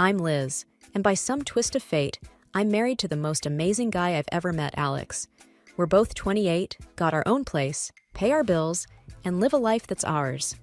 I'm Liz, and by some twist of fate, I'm married to the most amazing guy I've ever met, Alex. We're both 28, got our own place, pay our bills, and live a life that's ours.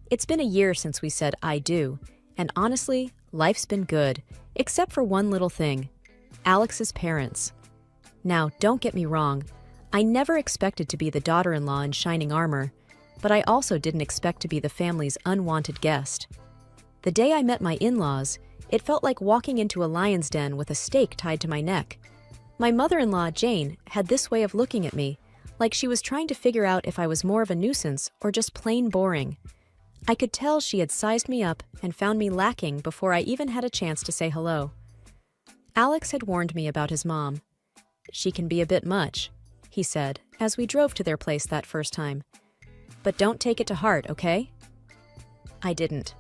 It's been a year since we said I do, and honestly, life's been good, except for one little thing: Alex's parents. Now, don't get me wrong, I never expected to be the daughter-in-law in shining armor, but I also didn't expect to be the family's unwanted guest. The day I met my in-laws, it felt like walking into a lion's den with a stake tied to my neck. My mother-in-law, Jane, had this way of looking at me, like she was trying to figure out if I was more of a nuisance or just plain boring. I could tell she had sized me up and found me lacking before I even had a chance to say hello. Alex had warned me about his mom. "She can be a bit much," he said, as we drove to their place that first time. "But don't take it to heart, okay?" I didn't.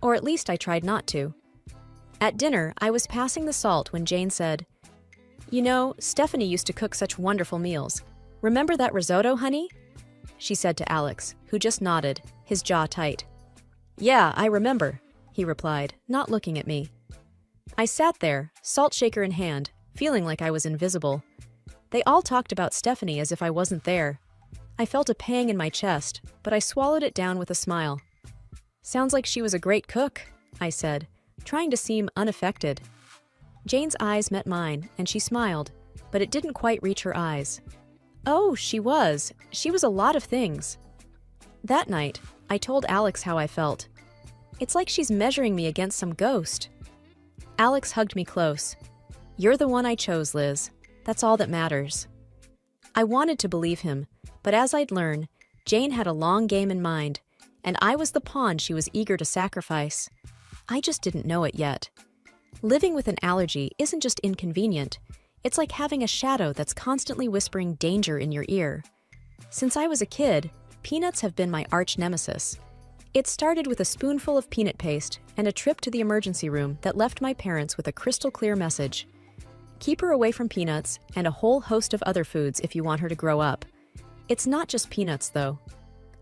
Or at least I tried not to. At dinner, I was passing the salt when Jane said, "You know, Stephanie used to cook such wonderful meals. Remember that risotto, honey?" She said to Alex, who just nodded, his jaw tight. "Yeah, I remember," he replied, not looking at me. I sat there, salt shaker in hand, feeling like I was invisible. They all talked about Stephanie as if I wasn't there. I felt a pang in my chest, but I swallowed it down with a smile. "Sounds like she was a great cook," I said, trying to seem unaffected. Jane's eyes met mine, and she smiled, but it didn't quite reach her eyes. "Oh, she was. She was a lot of things." That night, I told Alex how I felt. "It's like she's measuring me against some ghost." Alex hugged me close. "You're the one I chose, Liz. That's all that matters." I wanted to believe him, but as I'd learn, Jane had a long game in mind, and I was the pawn she was eager to sacrifice. I just didn't know it yet. Living with an allergy isn't just inconvenient, it's like having a shadow that's constantly whispering danger in your ear. Since I was a kid, peanuts have been my arch nemesis. It started with a spoonful of peanut paste and a trip to the emergency room that left my parents with a crystal clear message. Keep her away from peanuts and a whole host of other foods if you want her to grow up. It's not just peanuts, though.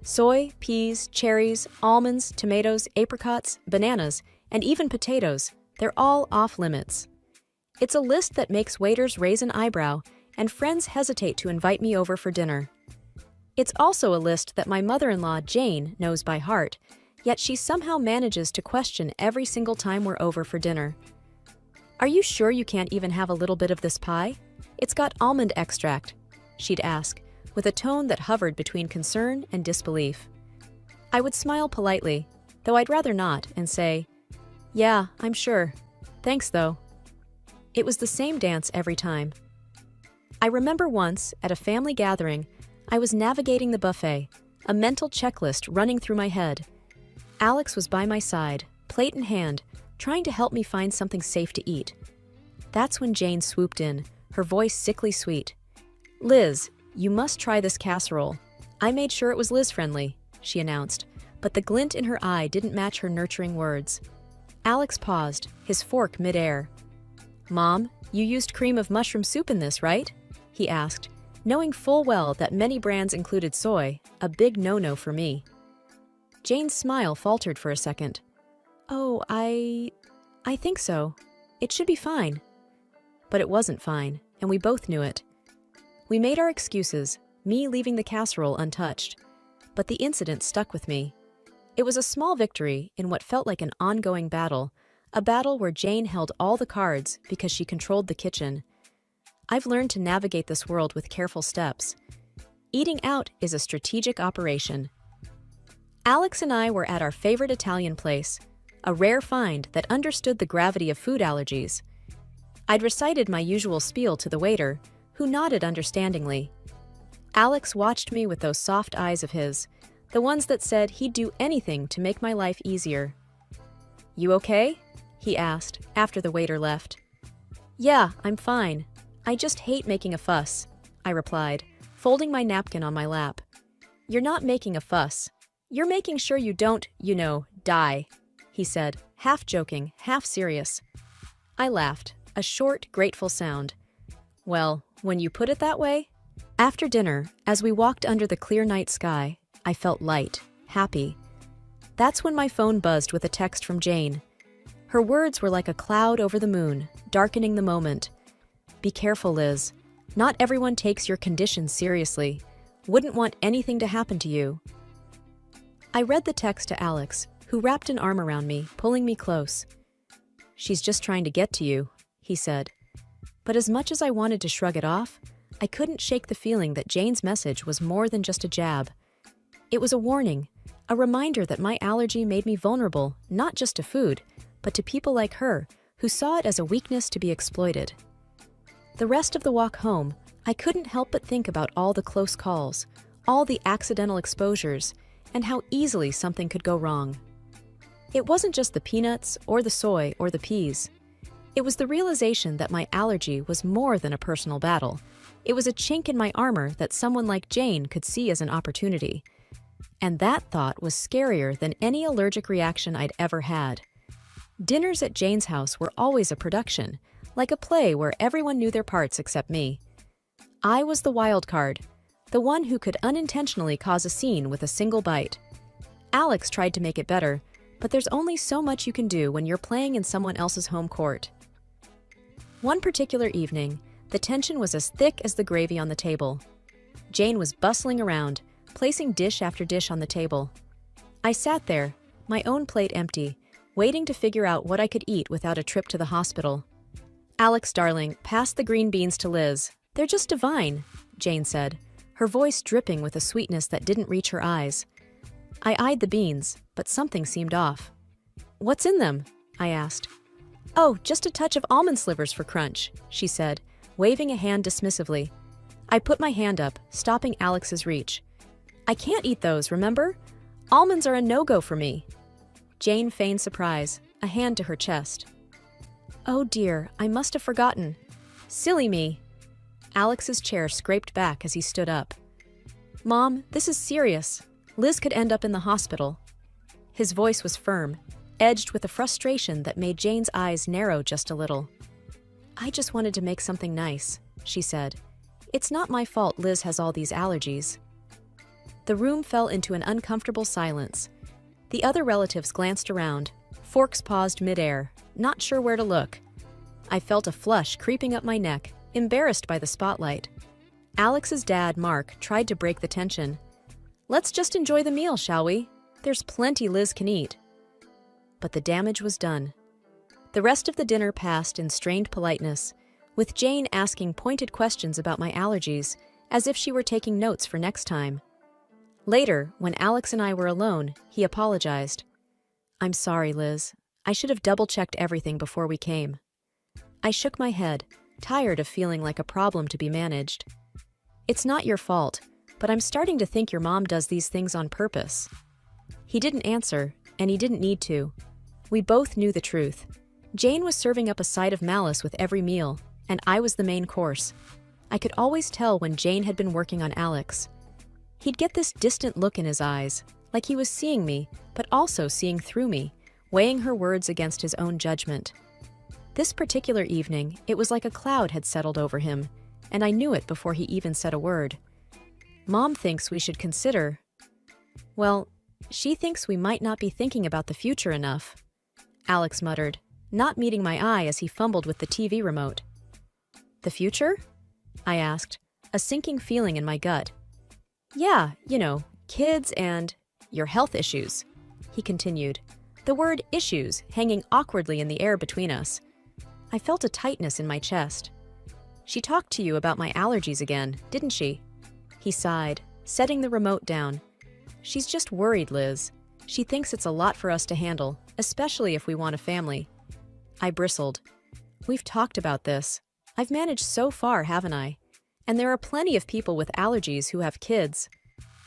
Soy, peas, cherries, almonds, tomatoes, apricots, bananas, and even potatoes, they're all off limits. It's a list that makes waiters raise an eyebrow and friends hesitate to invite me over for dinner. It's also a list that my mother-in-law, Jane, knows by heart, yet she somehow manages to question every single time we're over for dinner. "Are you sure you can't even have a little bit of this pie? It's got almond extract," she'd ask, with a tone that hovered between concern and disbelief. I would smile politely, though I'd rather not, and say, "Yeah, I'm sure. Thanks, though." It was the same dance every time. I remember once, at a family gathering, I was navigating the buffet, a mental checklist running through my head. Alex was by my side, plate in hand, trying to help me find something safe to eat. That's when Jane swooped in, her voice sickly sweet. "Liz, you must try this casserole. I made sure it was Liz-friendly," she announced, but the glint in her eye didn't match her nurturing words. Alex paused, his fork mid-air. "Mom, you used cream of mushroom soup in this, right?" he asked, knowing full well that many brands included soy, a big no-no for me. Jane's smile faltered for a second. "Oh, I think so. It should be fine." But it wasn't fine, and we both knew it. We made our excuses, me leaving the casserole untouched. But the incident stuck with me. It was a small victory in what felt like an ongoing battle, a battle where Jane held all the cards because she controlled the kitchen. I've learned to navigate this world with careful steps. Eating out is a strategic operation. Alex and I were at our favorite Italian place, a rare find that understood the gravity of food allergies. I'd recited my usual spiel to the waiter, who nodded understandingly. Alex watched me with those soft eyes of his, the ones that said he'd do anything to make my life easier. "You okay?" he asked, after the waiter left. "Yeah, I'm fine. I just hate making a fuss," I replied, folding my napkin on my lap. "You're not making a fuss. You're making sure you don't, die," he said, half joking, half serious. I laughed, a short, grateful sound. "Well, when you put it that way." After dinner, as we walked under the clear night sky, I felt light, happy. That's when my phone buzzed with a text from Jane. Her words were like a cloud over the moon, darkening the moment. Be careful, Liz. Not everyone takes your condition seriously. Wouldn't want anything to happen to you. I read the text to Alex, who wrapped an arm around me, pulling me close. She's just trying to get to you, he said. But as much as I wanted to shrug it off, I couldn't shake the feeling that Jane's message was more than just a jab. It was a warning, a reminder that my allergy made me vulnerable, not just to food, but to people like her, who saw it as a weakness to be exploited. The rest of the walk home, I couldn't help but think about all the close calls, all the accidental exposures, and how easily something could go wrong. It wasn't just the peanuts, or the soy, or the peas. It was the realization that my allergy was more than a personal battle. It was a chink in my armor that someone like Jane could see as an opportunity. And that thought was scarier than any allergic reaction I'd ever had. Dinners at Jane's house were always a production, like a play where everyone knew their parts except me. I was the wild card, the one who could unintentionally cause a scene with a single bite. Alex tried to make it better, but there's only so much you can do when you're playing in someone else's home court. One particular evening, the tension was as thick as the gravy on the table. Jane was bustling around, placing dish after dish on the table. I sat there, my own plate empty, waiting to figure out what I could eat without a trip to the hospital. Alex, darling, pass the green beans to Liz. They're just divine, Jane said, her voice dripping with a sweetness that didn't reach her eyes. I eyed the beans, but something seemed off. What's in them? I asked. Oh, just a touch of almond slivers for crunch, she said, waving a hand dismissively. I put my hand up, stopping Alex's reach. I can't eat those, remember? Almonds are a no-go for me. Jane feigned surprise, a hand to her chest. Oh dear, I must have forgotten. Silly me. Alex's chair scraped back as he stood up. Mom, this is serious. Liz could end up in the hospital. His voice was firm, edged with a frustration that made Jane's eyes narrow just a little. I just wanted to make something nice, she said. It's not my fault Liz has all these allergies. The room fell into an uncomfortable silence. The other relatives glanced around, forks paused midair, not sure where to look. I felt a flush creeping up my neck, embarrassed by the spotlight. Alex's dad, Mark, tried to break the tension. Let's just enjoy the meal, shall we? There's plenty Liz can eat. But the damage was done. The rest of the dinner passed in strained politeness, with Jane asking pointed questions about my allergies, as if she were taking notes for next time. Later, when Alex and I were alone, he apologized. I'm sorry, Liz. I should have double-checked everything before we came. I shook my head, tired of feeling like a problem to be managed. It's not your fault, but I'm starting to think your mom does these things on purpose. He didn't answer, and he didn't need to. We both knew the truth. Jane was serving up a side of malice with every meal, and I was the main course. I could always tell when Jane had been working on Alex. He'd get this distant look in his eyes, like he was seeing me, but also seeing through me, weighing her words against his own judgment. This particular evening, it was like a cloud had settled over him, and I knew it before he even said a word. Mom thinks we should consider... Well, she thinks we might not be thinking about the future enough, Alex muttered, not meeting my eye as he fumbled with the TV remote. The future? I asked, a sinking feeling in my gut. Yeah, kids and your health issues, he continued, the word issues hanging awkwardly in the air between us. I felt a tightness in my chest. She talked to you about my allergies again, didn't she? He sighed, setting the remote down. She's just worried, Liz. She thinks it's a lot for us to handle, especially if we want a family. I bristled. We've talked about this. I've managed so far, haven't I? And there are plenty of people with allergies who have kids.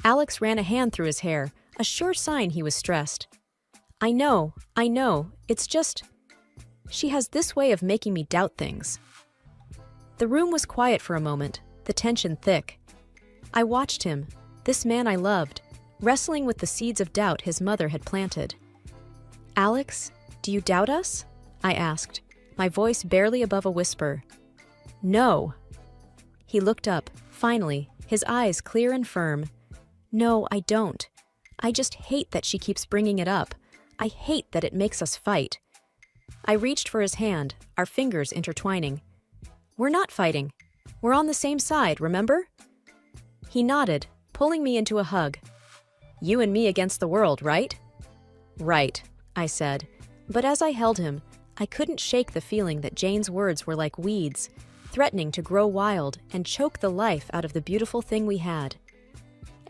Alex ran a hand through his hair, a sure sign he was stressed. I know, it's just... She has this way of making me doubt things. The room was quiet for a moment, the tension thick. I watched him, this man I loved, wrestling with the seeds of doubt his mother had planted. Alex, do you doubt us? I asked, my voice barely above a whisper. No. He looked up, finally, his eyes clear and firm. No, I don't. I just hate that she keeps bringing it up. I hate that it makes us fight. I reached for his hand, our fingers intertwining. "We're not fighting. We're on the same side, remember?" He nodded, pulling me into a hug. "You and me against the world, right?" "Right," I said, but as I held him, I couldn't shake the feeling that Jane's words were like weeds, threatening to grow wild and choke the life out of the beautiful thing we had.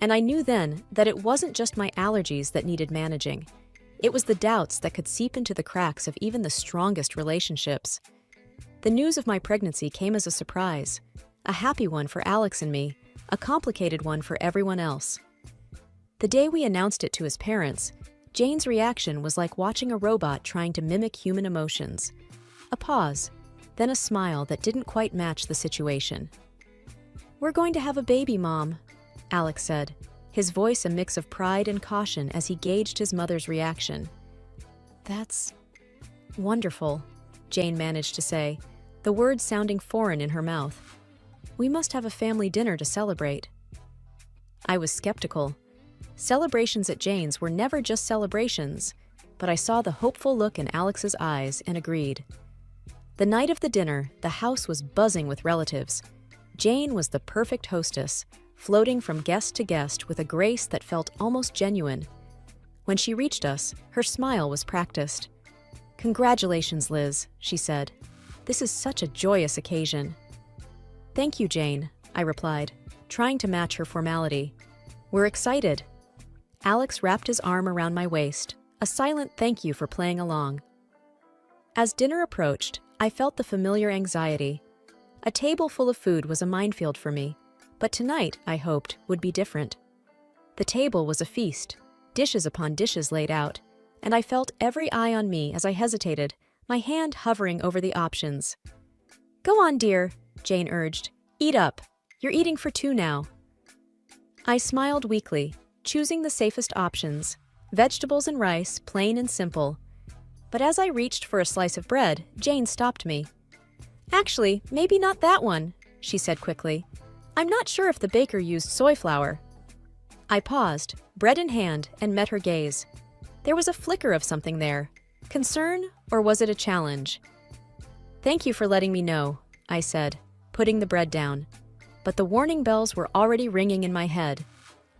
And I knew then that it wasn't just my allergies that needed managing. It was the doubts that could seep into the cracks of even the strongest relationships. The news of my pregnancy came as a surprise, a happy one for Alex and me, a complicated one for everyone else. The day we announced it to his parents, Jane's reaction was like watching a robot trying to mimic human emotions. A pause, then a smile that didn't quite match the situation. "We're going to have a baby, Mom," Alex said, his voice a mix of pride and caution as he gauged his mother's reaction. "That's wonderful," Jane managed to say, the words sounding foreign in her mouth. "We must have a family dinner to celebrate." I was skeptical. Celebrations at Jane's were never just celebrations, but I saw the hopeful look in Alex's eyes and agreed. The night of the dinner, the house was buzzing with relatives. Jane was the perfect hostess, floating from guest to guest with a grace that felt almost genuine. When she reached us, her smile was practiced. "Congratulations, Liz," she said. "This is such a joyous occasion." "Thank you, Jane," I replied, trying to match her formality. "We're excited." Alex wrapped his arm around my waist, a silent thank you for playing along. As dinner approached, I felt the familiar anxiety. A table full of food was a minefield for me, but tonight, I hoped, would be different. The table was a feast, dishes upon dishes laid out, and I felt every eye on me as I hesitated, my hand hovering over the options. "Go on, dear," Jane urged. "Eat up. You're eating for two now." I smiled weakly, choosing the safest options, vegetables and rice, plain and simple. But as I reached for a slice of bread, Jane stopped me. "Actually, maybe not that one," she said quickly. "I'm not sure if the baker used soy flour." I paused, bread in hand, and met her gaze. There was a flicker of something there. Concern, or was it a challenge? "Thank you for letting me know," I said, putting the bread down. But the warning bells were already ringing in my head.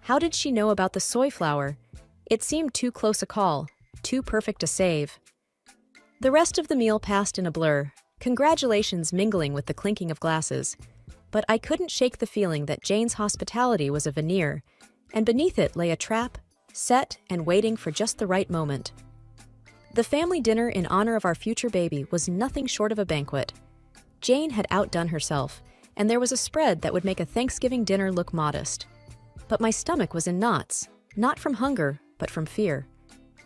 How did she know about the soy flour? It seemed too close a call, too perfect a save. The rest of the meal passed in a blur, congratulations mingling with the clinking of glasses. But I couldn't shake the feeling that Jane's hospitality was a veneer, and beneath it lay a trap, set and waiting for just the right moment. The family dinner in honor of our future baby was nothing short of a banquet. Jane had outdone herself, and there was a spread that would make a Thanksgiving dinner look modest. But my stomach was in knots, not from hunger, but from fear.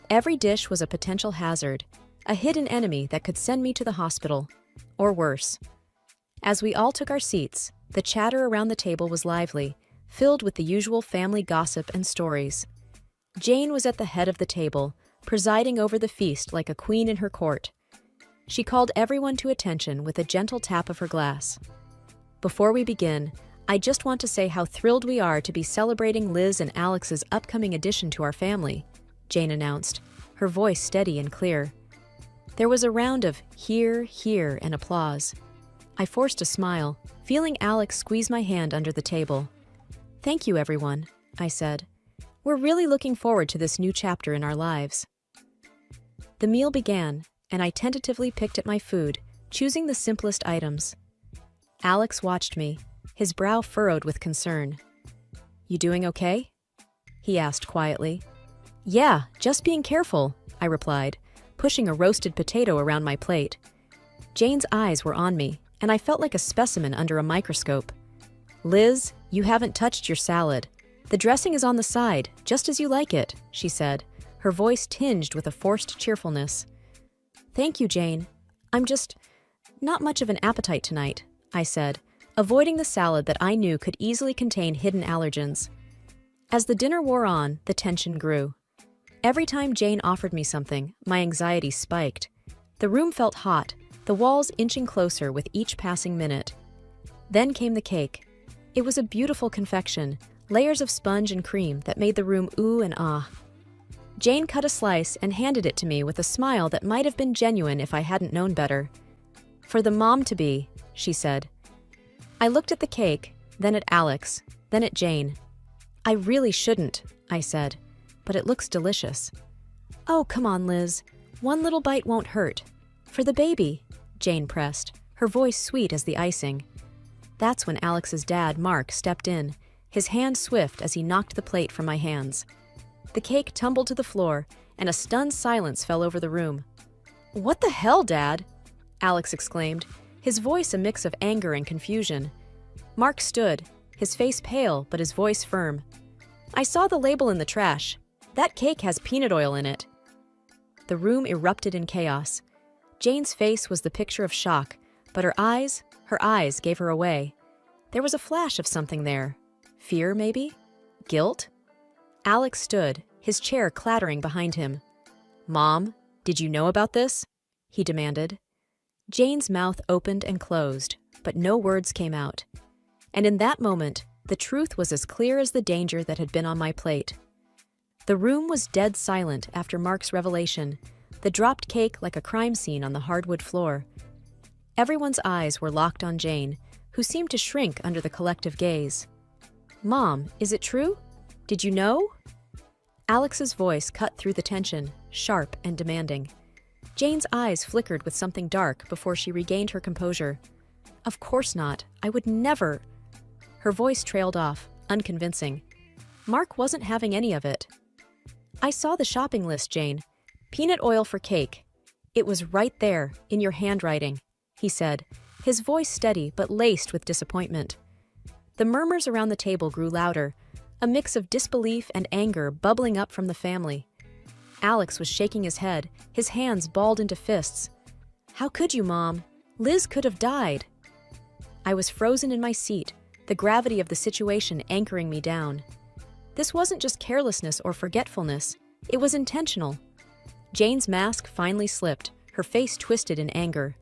Every dish was a potential hazard, a hidden enemy that could send me to the hospital, or worse. As we all took our seats, the chatter around the table was lively, filled with the usual family gossip and stories. Jane was at the head of the table, presiding over the feast like a queen in her court. She called everyone to attention with a gentle tap of her glass. "Before we begin, I just want to say how thrilled we are to be celebrating Liz and Alex's upcoming addition to our family," Jane announced, her voice steady and clear. There was a round of hear, hear, and applause. I forced a smile, feeling Alex squeeze my hand under the table. "Thank you, everyone," I said. "We're really looking forward to this new chapter in our lives." The meal began, and I tentatively picked at my food, choosing the simplest items. Alex watched me, his brow furrowed with concern. "You doing okay?" he asked quietly. "Yeah, just being careful," I replied, pushing a roasted potato around my plate. Jane's eyes were on me, and I felt like a specimen under a microscope. "Liz, you haven't touched your salad. The dressing is on the side, just as you like it," she said, her voice tinged with a forced cheerfulness. "Thank you, Jane. I'm just not much of an appetite tonight," I said, avoiding the salad that I knew could easily contain hidden allergens. As the dinner wore on, the tension grew. Every time Jane offered me something, my anxiety spiked. The room felt hot, the walls inching closer with each passing minute. Then came the cake. It was a beautiful confection, layers of sponge and cream that made the room ooh and ah. Jane cut a slice and handed it to me with a smile that might have been genuine if I hadn't known better. "For the mom-to-be," she said. I looked at the cake, then at Alex, then at Jane. "I really shouldn't," I said, "but it looks delicious." "Oh, come on, Liz. One little bite won't hurt. For the baby," Jane pressed, her voice sweet as the icing. That's when Alex's dad, Mark, stepped in, his hand swift as he knocked the plate from my hands. The cake tumbled to the floor, and a stunned silence fell over the room. "What the hell, Dad?" Alex exclaimed, his voice a mix of anger and confusion. Mark stood, his face pale but his voice firm. "I saw the label in the trash. That cake has peanut oil in it." The room erupted in chaos. Jane's face was the picture of shock, but her eyes gave her away. There was a flash of something there. Fear, maybe? Guilt? Alex stood, his chair clattering behind him. "Mom, did you know about this?" he demanded. Jane's mouth opened and closed, but no words came out. And in that moment, the truth was as clear as the danger that had been on my plate. The room was dead silent after Mark's revelation, the dropped cake like a crime scene on the hardwood floor. Everyone's eyes were locked on Jane, who seemed to shrink under the collective gaze. "Mom, is it true? Did you know?" Alex's voice cut through the tension, sharp and demanding. Jane's eyes flickered with something dark before she regained her composure. "Of course not. I would never." Her voice trailed off, unconvincing. Mark wasn't having any of it. "I saw the shopping list, Jane. Peanut oil for cake. It was right there, in your handwriting," he said, his voice steady but laced with disappointment. The murmurs around the table grew louder, a mix of disbelief and anger bubbling up from the family. Alex was shaking his head, his hands balled into fists. "How could you, Mom? Liz could have died." I was frozen in my seat, the gravity of the situation anchoring me down. This wasn't just carelessness or forgetfulness, it was intentional. Jane's mask finally slipped, her face twisted in anger.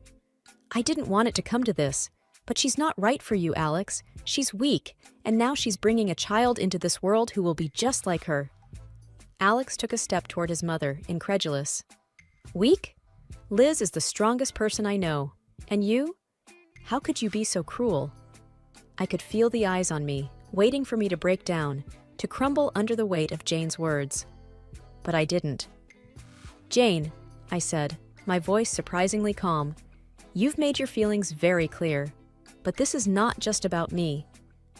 "I didn't want it to come to this, but she's not right for you, Alex. She's weak, and now she's bringing a child into this world who will be just like her." Alex took a step toward his mother, incredulous. "Weak? Liz is the strongest person I know. And you? How could you be so cruel?" I could feel the eyes on me, waiting for me to break down, to crumble under the weight of Jane's words. But I didn't. "Jane," I said, my voice surprisingly calm, "you've made your feelings very clear. But this is not just about me.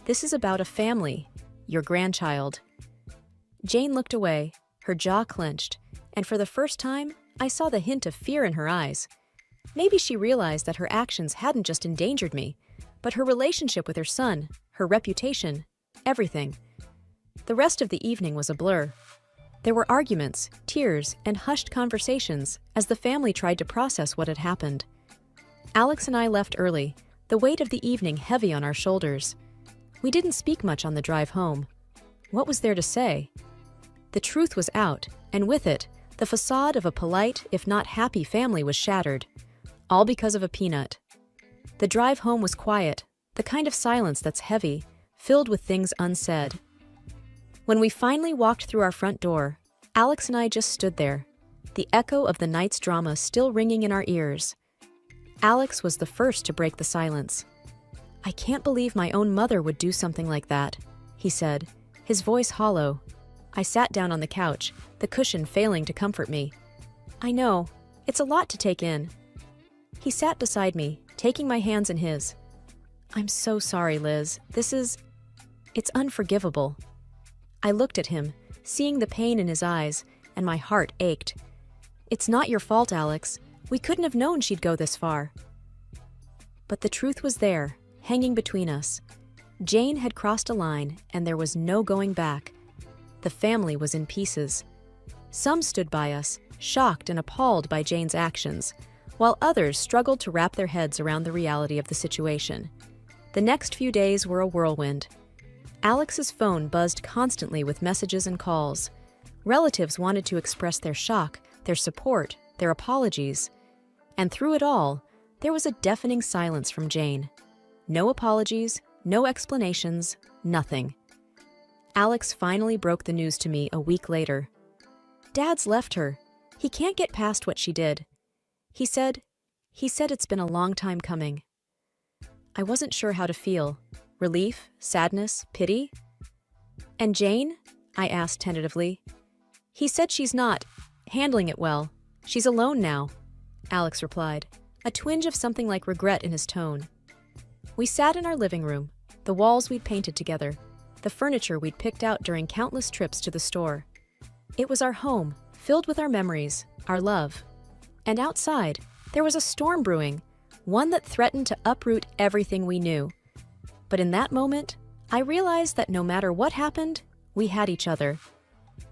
This is about a family, your grandchild." Jane looked away, her jaw clenched, and for the first time, I saw the hint of fear in her eyes. Maybe she realized that her actions hadn't just endangered me, but her relationship with her son, her reputation, everything. The rest of the evening was a blur. There were arguments, tears, and hushed conversations as the family tried to process what had happened. Alex and I left early, the weight of the evening heavy on our shoulders. We didn't speak much on the drive home. What was there to say? The truth was out, and with it, the facade of a polite, if not happy family was shattered. All because of a peanut. The drive home was quiet, the kind of silence that's heavy, filled with things unsaid. When we finally walked through our front door, Alex and I just stood there, the echo of the night's drama still ringing in our ears. Alex was the first to break the silence. "I can't believe my own mother would do something like that," he said, his voice hollow. I sat down on the couch, the cushion failing to comfort me. "I know. It's a lot to take in." He sat beside me, taking my hands in his. "I'm so sorry, Liz. It's unforgivable." I looked at him, seeing the pain in his eyes, and my heart ached. "It's not your fault, Alex. We couldn't have known she'd go this far." But the truth was there, hanging between us. Jane had crossed a line, and there was no going back. The family was in pieces. Some stood by us, shocked and appalled by Jane's actions, while others struggled to wrap their heads around the reality of the situation. The next few days were a whirlwind. Alex's phone buzzed constantly with messages and calls. Relatives wanted to express their shock, their support, their apologies. And through it all, there was a deafening silence from Jane. No apologies, no explanations, nothing. Alex finally broke the news to me a week later. Dad's left her. He can't get past what she did. He said it's been a long time coming. I wasn't sure how to feel. Relief, sadness, pity? And Jane? I asked tentatively. He said she's not handling it well. She's alone now, Alex replied, a twinge of something like regret in his tone. We sat in our living room, the walls we'd painted together, the furniture we'd picked out during countless trips to the store. It was our home, filled with our memories, our love. And outside, there was a storm brewing, one that threatened to uproot everything we knew. But in that moment, I realized that no matter what happened, we had each other.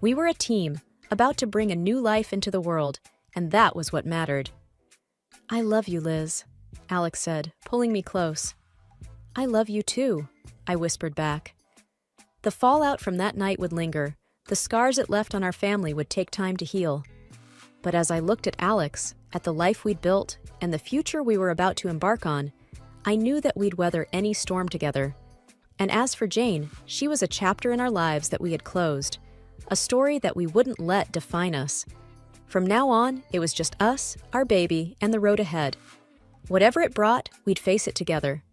We were a team, about to bring a new life into the world, and that was what mattered. I love you, Liz, Alex said, pulling me close. I love you too, I whispered back. The fallout from that night would linger. The scars it left on our family would take time to heal. But as I looked at Alex, at the life we'd built, and the future we were about to embark on, I knew that we'd weather any storm together. And as for Jane, she was a chapter in our lives that we had closed, a story that we wouldn't let define us. From now on, it was just us, our baby, and the road ahead. Whatever it brought, we'd face it together.